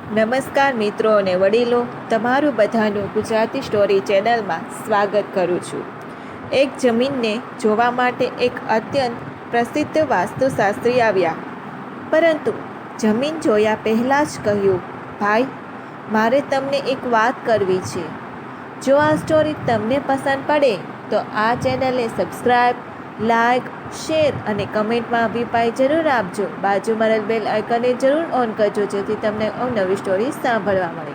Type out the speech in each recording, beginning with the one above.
નમસ્કાર મિત્રો અને વડીલો, તમારું બધાનું ગુજરાતી સ્ટોરી ચેનલમાં સ્વાગત કરું છું. એક જમીનને જોવા માટે એક અત્યંત પ્રસિદ્ધ વાસ્તુશાસ્ત્રી આવ્યા, પરંતુ જમીન જોયા પહેલાં જ કહ્યું, ભાઈ, મારે તમને એક વાત કરવી છે. જો આ સ્ટોરી તમને પસંદ પડે તો આ ચેનલને સબસ્ક્રાઈબ, લાઈક, શેર અને કમેન્ટમાં અભિપ્રાય જરૂર આપજો. બાજુમાં રહેલ બેલ આઇકનને જરૂર ઓન કરજો, જેથી તમને નવી સ્ટોરી સાંભળવા મળે.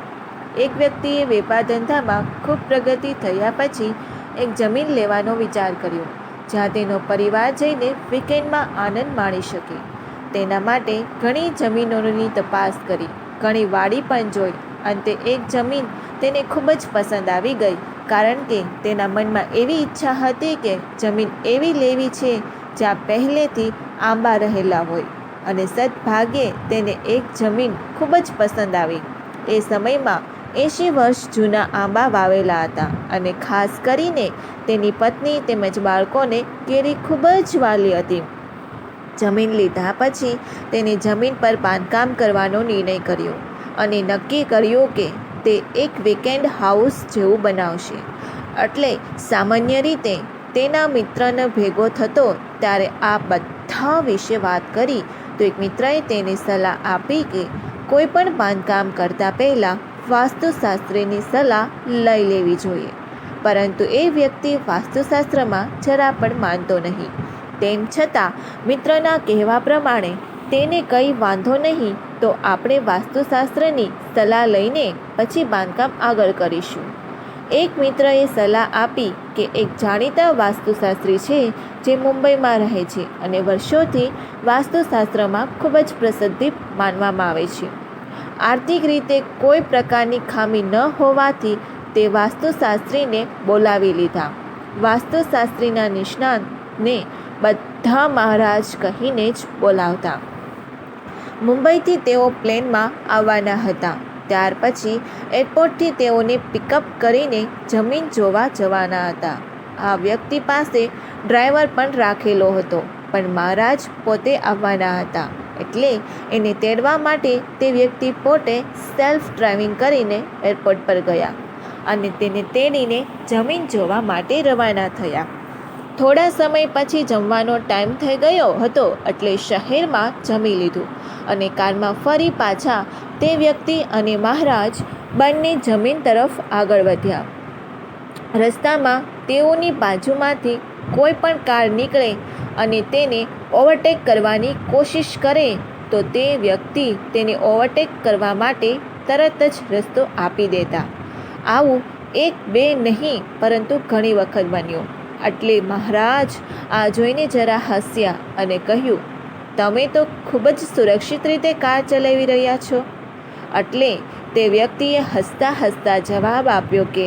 એક વ્યક્તિએ વેપાર ધંધામાં ખૂબ પ્રગતિ થયા પછી એક જમીન લેવાનો વિચાર કર્યો, જ્યાં તેનો પરિવાર જઈને વીકેન્ડમાં આનંદ માણી શકે. તેના માટે ઘણી જમીનોની તપાસ કરી, ઘણી વાડી પણ જોઈ. અંતે એક જમીન તેને ખૂબ જ પસંદ આવી ગઈ, કારણ કે તેના મનમાં એવી ઈચ્છા હતી કે જમીન એવી લેવી છે જ્યાં પહેલેથી આંબા રહેલા હોય. અને સદભાગ્યે તેને એક જમીન ખૂબ જ પસંદ આવી. એ સમયમાં 80 વર્ષ જૂના આંબા વાવેલા હતા, અને ખાસ કરીને તેની પત્ની તેમજ બાળકોને કેરી ખૂબ જ વાલી હતી. જમીન લીધા પછી તેને જમીન પર બાંધકામ કરવાનો નિર્ણય કર્યો અને નક્કી કર્યું કે તે એક વીકેન્ડ હાઉસ જેવું બનાવશે. એટલે સામાન્ય રીતે તેના મિત્રને ભેગો થતો ત્યારે આ બધા વિશે વાત કરી તો એક મિત્રએ તેને સલાહ આપી કે કોઈ પણ બાંધકામ કરતાં પહેલાં વાસ્તુશાસ્ત્રીની સલાહ લઈ લેવી જોઈએ. પરંતુ એ વ્યક્તિ વાસ્તુશાસ્ત્રમાં જરા પણ માનતો નહીં. તેમ છતાં મિત્રના કહેવા પ્રમાણે તેને કંઈ વાંધો નહીં, તો આપણે વાસ્તુશાસ્ત્રની સલાહ લઈને પછી બાંધકામ આગળ કરીશું. એક મિત્રએ સલાહ આપી કે એક જાણીતા વાસ્તુશાસ્ત્રી છે જે મુંબઈમાં રહે છે અને વર્ષોથી વાસ્તુશાસ્ત્રમાં ખૂબ જ પ્રસિદ્ધિ માનવામાં આવે છે. આર્થિક રીતે કોઈ પ્રકારની ખામી ન હોવાથી તે વાસ્તુશાસ્ત્રીને બોલાવી લીધા. વાસ્તુશાસ્ત્રીના નિષ્ણાતને બધા મહારાજ કહીને જ બોલાવતા. મુંબઈથી તેઓ પ્લેનમાં આવવાના હતા. ત્યાર પછી એરપોર્ટથી તેઓને પિકઅપ કરીને જમીન જોવા જવાના હતા. આ વ્યક્તિ પાસે ડ્રાઈવર પણ રાખેલો હતો, પણ મહારાજ પોતે આવવાના હતા, એટલે એને તેડવા માટે તે વ્યક્તિ પોતે સેલ્ફ ડ્રાઇવિંગ કરીને એરપોર્ટ પર ગયા અને તેને તેડીને જમીન જોવા માટે રવાના થયા. થોડા સમય પછી જમવાનો ટાઈમ થઈ ગયો હતો, એટલે શહેરમાં જમી લીધું અને કારમાં ફરી પાછા તે વ્યક્તિ અને મહારાજ બંને જમીન તરફ આગળ વધ્યા. રસ્તામાં તેઓની બાજુમાંથી કોઈ પણ કાર નીકળે અને તેને ઓવરટેક કરવાની કોશિશ કરે તો તે વ્યક્તિ તેને ઓવરટેક કરવા માટે તરત જ રસ્તો આપી દેતા. આવું એક બે નહીં, પરંતુ ઘણી વખત બન્યું. એટલે મહારાજ આ જોઈને જરા હસ્યા અને કહ્યું, તમે તો ખૂબ જ સુરક્ષિત રીતે કાર ચલાવી રહ્યા છો. એટલે તે વ્યક્તિએ હસતા હસતા જવાબ આપ્યો કે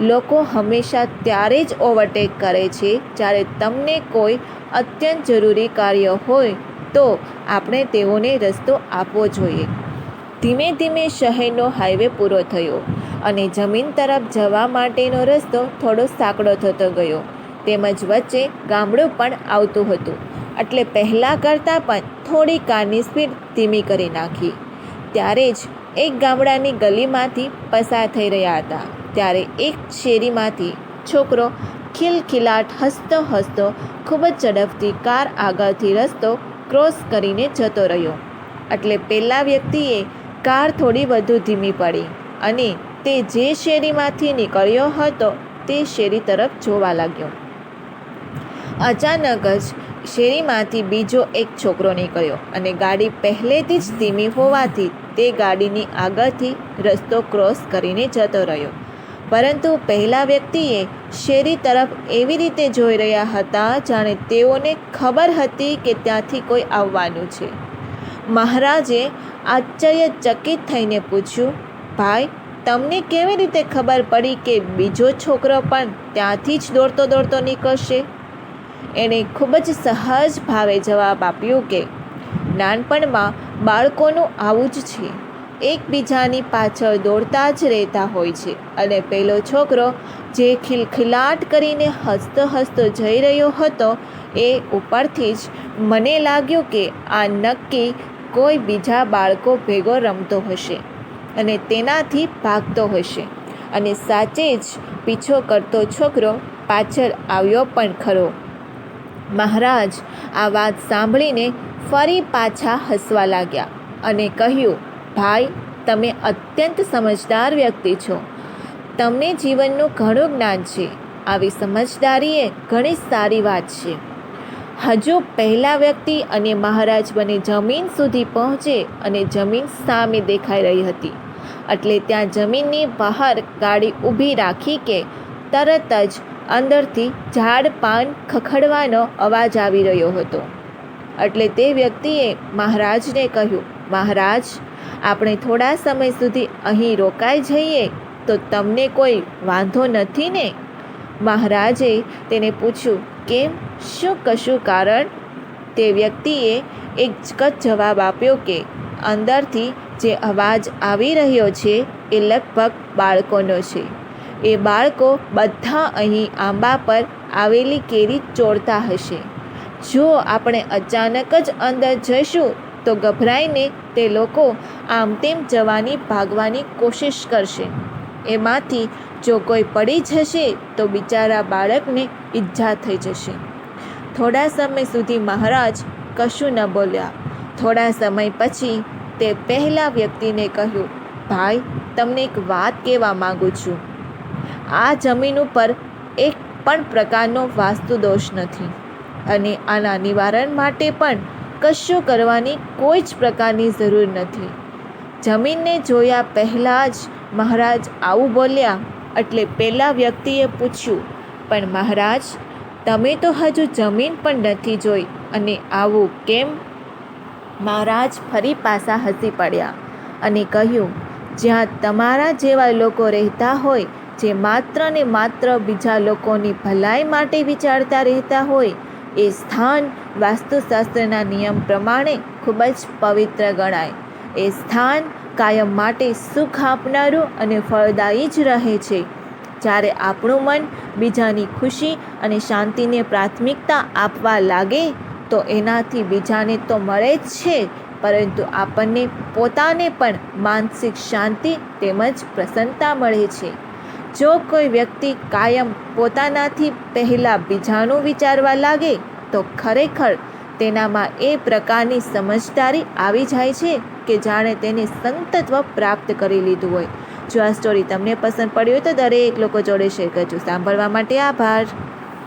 લોકો હંમેશા ત્યારે જ ઓવરટેક કરે છે જ્યારે તમને કોઈ અત્યંત જરૂરી કાર્ય હોય, તો આપણે તેઓને રસ્તો આપવો જોઈએ. ધીમે ધીમે શહેરનો હાઈવે પૂરો થયો અને જમીન તરફ જવા માટેનો રસ્તો થોડો સાંકડો થતો ગયો, તેમજ વચ્ચે ગામડું પણ આવતું હતું. એટલે પહેલાં કરતાં પણ થોડી કારની સ્પીડ ધીમી કરી નાખી. ત્યારે જ એક ગામડાની ગલીમાંથી પસાર થઈ રહ્યા હતા. ત્યારે એક શેરીમાંથી છોકરો ખિલખિલાટ હસતો હસતો ખૂબ જ ઝડપથી કાર આગળથી રસ્તો ક્રોસ કરીને જતો રહ્યો. એટલે પેલા વ્યક્તિએ કાર થોડી વધુ ધીમી પડી અને તે જે શેરીમાંથી નીકળ્યો હતો તે શેરી તરફ જોવા લાગ્યો. અચાનક જ શેરીમાંથી બીજો એક છોકરો નીકળ્યો અને ગાડી પહેલેથી જ ધીમી હોવાથી તે ગાડીની આગળથી રસ્તો ક્રોસ કરીને જતો રહ્યો. પરંતુ પહેલા વ્યક્તિએ શેરી તરફ એવી રીતે જોઈ રહ્યા હતા જાણે તેઓને ખબર હતી કે ત્યાંથી કોઈ આવવાનું છે. મહારાજે આશ્ચર્યચકિત થઈને પૂછ્યું, ભાઈ, તમને કેવી રીતે ખબર પડી કે બીજો છોકરો પણ ત્યાંથી જ દોડતો દોડતો નીકળશે? એણે ખૂબ જ સહજ ભાવે જવાબ આપ્યો કે નાનપણમાં બાળકોનું આવું જ છે, એકબીજાની પાછળ દોડતા જ રહેતા હોય છે. અને પેલો છોકરો જે ખિલખિલાટ કરીને હસતો હસતો જઈ રહ્યો હતો, એ ઉપરથી જ મને લાગ્યું કે આ નક્કી કોઈ બીજા બાળકો ભેગો રમતો હશે. અને તેનાથી ભાગતો હશે, અને સાચે જ પીછો કરતો છોકરો પાછળ આવ્યો પણ ખરો. મહારાજ આ વાત સાંભળીને ફરી પાછા હસવા લાગ્યા અને કહ્યું, ભાઈ, તમે અત્યંત સમજદાર વ્યક્તિ છો. તમને જીવનનું ઘણું જ્ઞાન છે. આવી સમજદારી એ ઘણી સારી વાત છે. હજુ પહેલા વ્યક્તિ અને મહારાજ બંને જમીન સુધી પહોંચે અને જમીન સામે દેખાઈ રહી હતી. એટલે ત્યાં જમીનની બહાર ગાડી ઊભી રાખી કે તરત જ અંદરથી ઝાડ પાન ખખડવાનો અવાજ આવી રહ્યો હતો. એટલે તે વ્યક્તિએ મહારાજને કહ્યું, મહારાજ, આપણે થોડા સમય સુધી અહીં રોકાઈ જઈએ તો તમને કોઈ વાંધો નથી ને? મહારાજે તેને પૂછ્યું, કેમ, શું કશું કારણ? તે વ્યક્તિએ એક જ જવાબ આપ્યો કે અંદરથી જે અવાજ આવી રહ્યો છે એ લગભગ બાળકોનો છે. એ બાળકો બધા અહીં આંબા પર આવેલી કેરી ચોરતા હશે. જો આપણે અચાનક જ અંદર જઈશું તો ગભરાઈને તે લોકો આમ તેમ જવાની ભાગવાની કોશિશ કરશે. એમાંથી જો કોઈ પડી જશે તો બિચારા બાળકને ઈજા થઈ જશે. થોડા સમય સુધી મહારાજ કશું ન બોલ્યા. થોડા સમય પછી તે પહેલા વ્યક્તિને કહ્યું, ભાઈ, તમને એક વાત કહેવા માગું છું. આ જમીન ઉપર એક પણ પ્રકારનો વાસ્તુ દોષ નથી, અને આના નિવારણ માટે પણ કશું કરવાની કોઈ જ પ્રકારની જરૂર નથી. જમીનને જોયા પહેલાં જ મહારાજ આવું બોલ્યા. એટલે પહેલા વ્યક્તિએ પૂછ્યું, પણ મહારાજ, તમે તો હજુ જમીન પણ નથી જોઈ, અને આવું કેમ? મહારાજ ફરી પાછા હસી પડ્યા અને કહ્યું, જ્યાં તમારા જેવા લોકો રહેતા હોય, જે માત્ર ને માત્ર બીજા લોકોની ભલાઈ માટે વિચારતા રહેતા હોય, એ સ્થાન વાસ્તુશાસ્ત્રના નિયમ પ્રમાણે ખૂબ જ પવિત્ર ગણાય. એ સ્થાન કાયમ માટે સુખ આપનારું અને ફળદાયી જ રહે છે. જ્યારે આપણું મન બીજાની ખુશી અને શાંતિને પ્રાથમિકતા આપવા લાગે તો એનાથી બીજાને તો મળે જ છે, પરંતુ આપણને પોતાને પણ માનસિક શાંતિ તેમજ પ્રસન્નતા મળે છે. જો કોઈ વ્યક્તિ કાયમ પોતાનાથી પહેલાં બીજાનું વિચારવા લાગે તો ખરેખર તેનામાં એ પ્રકારની સમજદારી આવી જાય છે કે જાણે તેને સંતત્વ પ્રાપ્ત કરી લીધું હોય. જો આ સ્ટોરી તમને પસંદ પડી હોય તો દરેક લોકો જોડે શેર કરજો. સાંભળવા માટે આભાર.